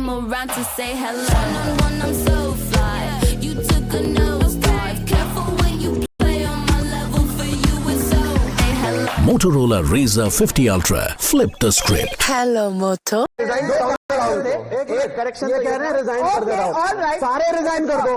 come around to say hello. One-on-one, I'm so fly. You took a nosedive. Careful when you play on my level. For you, it's so. Hey, hello. Motorola Razr 50 Ultra. Flip the script. Hello, Moto. एक correction ये कह रहे हैं resign कर दे रहा हूँ सारे resign कर दो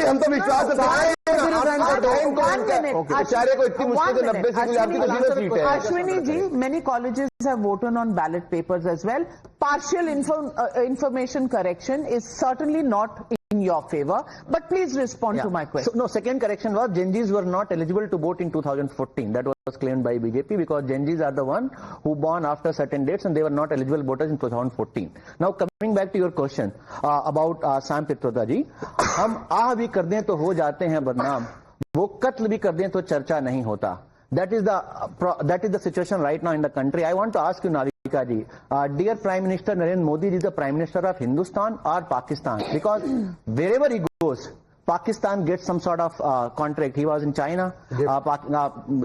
हम तो विश्वास रिजाइन कर दो बेचारे को इतनी मुश्किल से 90 सीट आपकी तो 0 सीट है Ashwini ji, many colleges have voted on ballot papers as well. Partial information correction is certainly not in your favor, but please respond to my question. No, second correction was Gen Zs were not eligible to vote in 2014. That was claimed by BJP because Gen Zs are the one who born after certain dates and they were not eligible voters in 2014. Now coming back to your question about Sam Pitroda ji, हम आह भी कर दें तो हो जाते हैं बदनाम, वो कत्ल भी कर दें तो चर्चा नहीं होता. That is the situation right now in the country. I want to ask you, Navika ji, dear Prime Minister Narendra Modi is the Prime Minister of Hindustan or Pakistan? Because wherever he goes, Pakistan gets some sort of contract. He was in China,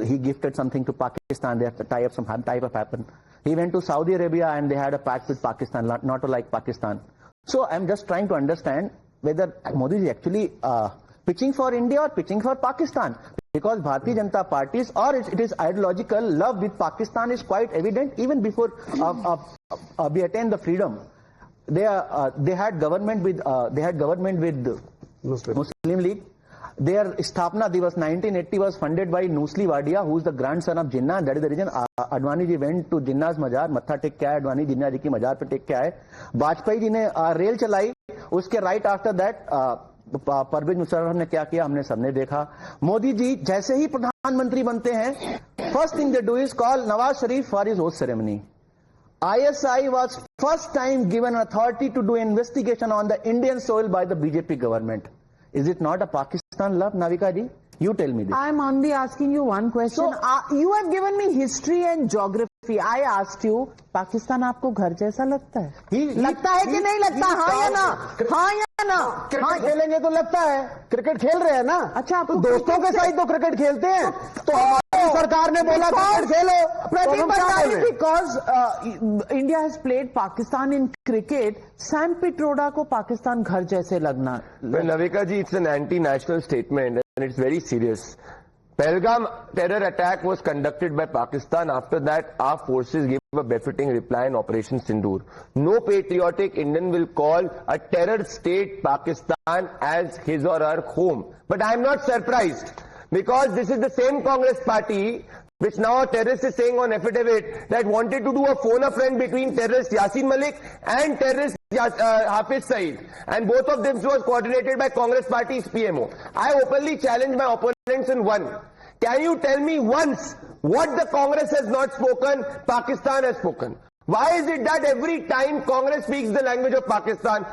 he gifted something to Pakistan. They have to tie up some type of happen. He went to Saudi Arabia and they had a pact with Pakistan, not to like Pakistan. So I'm just trying to understand whether Modi is actually pitching for India or pitching for Pakistan. Because Bharatiya Janata Party's or it is ideological love with Pakistan is quite evident even before we attained the freedom. They had government with Muslim League. Their Sthapna Divas 1980 was funded by Nusli Wadia, who is the grandson of Jinnah. That is the reason Advani ji went to Jinnah's Mazar. Matha tek ke aaye, Advani Jinnah ji ki Mazar pe tek ke aaye. Vajpayee ji ne rail chalai. Uske right after that Parvez Musharraf ने क्या किया हमने सबने देखा. मोदी जी जैसे ही प्रधानमंत्री बनते हैं, first thing they do is call Nawaz Sharif for his oath ceremony. ISI was first time given authority to do investigation on the Indian soil by the BJP government. Is it not a Pakistan love, Navika ji? You tell me this. I am only asking you one question. So, you have given me history and geography. I asked you, Pakistan आपको घर जैसा लगता है? लगता है कि नहीं लगता? हाँ या ना? हाँ या ना? क्रिकेट खेलेंगे तो लगता है. क्रिकेट खेल रहे हैं ना. अच्छा, तो दोस्तों के साथ तो क्रिकेट खेलते हैं. तो हमारी सरकार ने बोला cricket Khelo. Because India has played Pakistan in cricket, Sam Pitroda को पाकिस्तान घर जैसे लगना. Well, Navika ji, it's an anti-national statement and it's very serious. Pahalgam terror attack was conducted by Pakistan. After that, our forces gave a befitting reply in Operation Sindoor. No patriotic Indian will call a terror state Pakistan as his or her home. But I am not surprised because this is the same Congress party which now a terrorist is saying on affidavit that wanted to do a phone-a-friend between terrorist Yasin Malik and terrorist Hafiz Saeed. And both of them was coordinated by Congress party's PMO. I openly challenge my opponents in one. Can you tell me once what the Congress has not spoken, Pakistan has spoken? Why is it that every time Congress speaks the language of Pakistan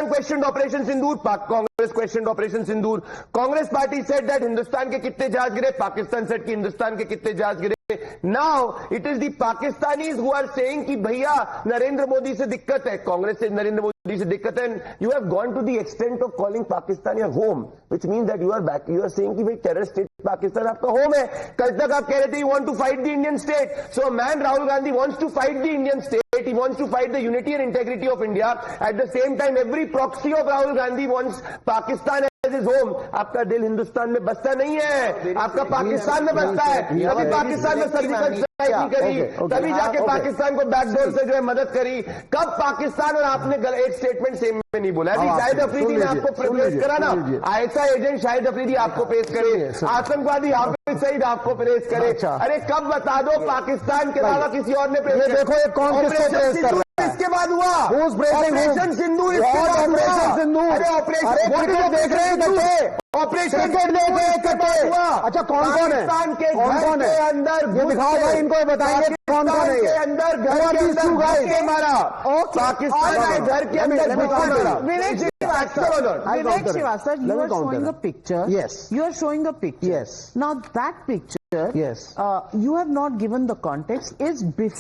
questioned Operation Sindoor, Congress questioned Operation Sindoor. Congress party said that Hindustan ke kitne jahaz gire, Pakistan said ki Hindustan ke kitne jahaz gire. Now it is the Pakistanis who are saying ki bhaiya Narendra Modi se dikkat hai. Congress says Narendra Modi se dikkat hai, and you have gone to the extent of calling Pakistan your home, which means that you are back. You are saying ki bhai terror state Pakistan aapka home hai. Kal tak aap keh rahe the you want to fight the Indian state. So a man Rahul Gandhi wants to fight the Indian state. He wants to fight the unity and integrity of India. At the same time, every proxy of Rahul Gandhi wants Pakistan as his home. आपका दिल हिंदुस्तान में बसता नहीं है, आपका पाकिस्तान में बसता है. तभी पाकिस्तान में सर्जिकल स्ट्राइक नहीं करी, तभी जाके पाकिस्तान को बैकडोर से जो है मदद करी. कब पाकिस्तान और आपने एक स्टेटमेंट सेम में नहीं बोला. अभी शाहिद अफरीदी ने आपको पेश करा ना, ऐसा एजेंट शाहिद अफरीदी आपको पेश करे, आतंकवादी हाफिज सईद आपको पेश करे. अरे कब बता दो पाकिस्तान के अलावा किसी और ने पेश. देखो ये कौन किसको पेश कर रहा है. इसके बाद हुआ ऑपरेशन सिंदूर. ऑपरेशन सिंदूर. अरे ऑपरेशन देख रहे हैं. ऑपरेशन हुआ. अच्छा कौन कौन है? पाकिस्तान के घर के अंदर दिखाओ भाई, इनको बताएंगे कौन कौन है. के अंदर घर के अंदर मारा. पाकिस्तान के घर के अंदर मारा. Vivek Srivastava, you are showing a picture. Yes. You are showing a picture. Yes. Now that picture, yes, you have not given the context, is before